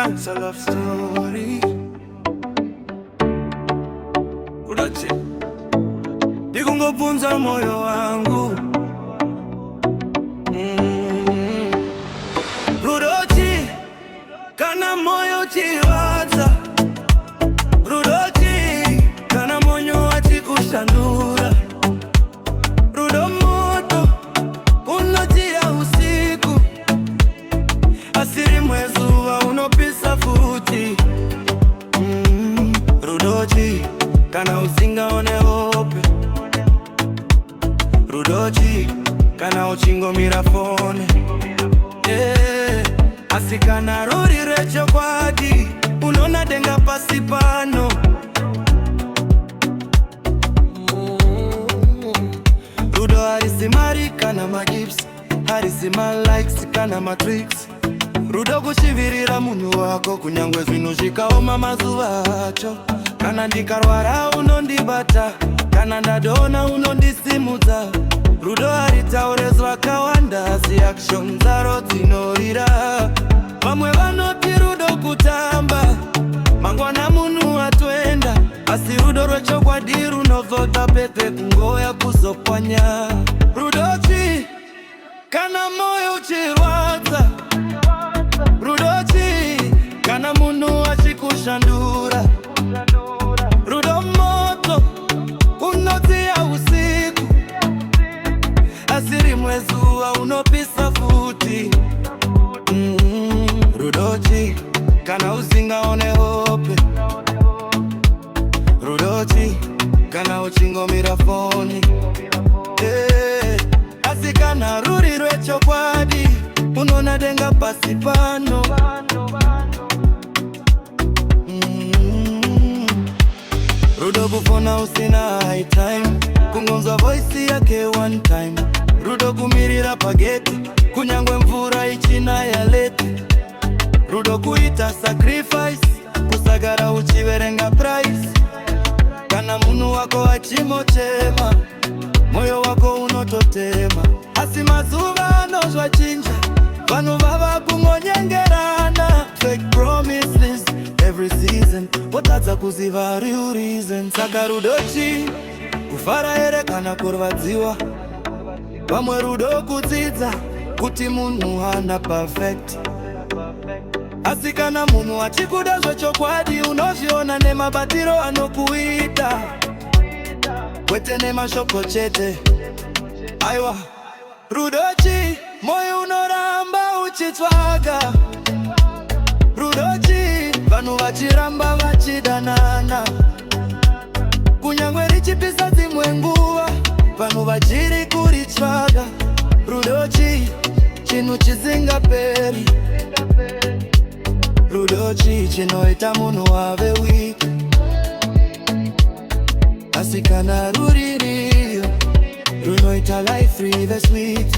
it's a love story. Udachi ndikungopunza moyo wangu. Rudochi kana moyo chiwaza. Rudochi kana moyo wachikushandura. Rudo moto unotia usiku. Asiri mwezuwa unopisa futi. Rudochi kana usinga one hope. Rudochi kana uchingo mirafone. Asikana rori recho kwadi. Unona denga pasipano. Rudo harisi marika na magips. Harisi malikes kana matrix. Rudo kushivirira munu wako. Kunyangwe zinu shikaoma mazuvacho. Kana ndikarwara unondibata. Kana ndadona unondisimuza. Rudo haritaurezwa kawanda. Asi action zaro dzinorira. Vamwe vanoti rudo kutamba. Mangwana munu atwenda. Asi rudo rwecho kwadi runovota pepe kungoya kuzopwanya. Rudochi kana moyo uchirwadza. Rudochi kana munu achikushandura. Rudo moto unotia usiku. Asiri mwezuwa unopisa futi. Rudochi kana usinga one hope. Rudochi kana uchingo mirafoni. Asikana ruri rwecho kwadi. Unona denga pasipano. Rudo kufona usina high time. Kungonza voice yake one time. Rudo kumirira pageti. Kunyangwe mvura ichina ya leti. Rudo kuita sacrifice. Kusagara uchiverenga price. Kana munu wako achimochema. Moyo wako unototema. Asi mazuva anozwa chinja. Vanu vava kungonyengerana. Fake promises every season. Wotadza kuziva real reason. Saka rudochi kufara ere kana kurwadziwa. Vamwe rudo kudzidza kuti munhu hana perfect. Asi kana munhu achikuda zvechokwadi. Unozviona nemabatiro anokuita. Kwete nemashoko chete. Aiwa Rudochi moyo unoramba uchitsvaga. Rudochi vanhu vachiramba vachidanana. Kunyangwe richipisa dzimwe nguva. Vanhu vachiri kuritsvaga. Rudochi chinhu chisingaperi. Rudochi chinoita munhu ave weak. Asi kana ruri rio runoita life rive sweet.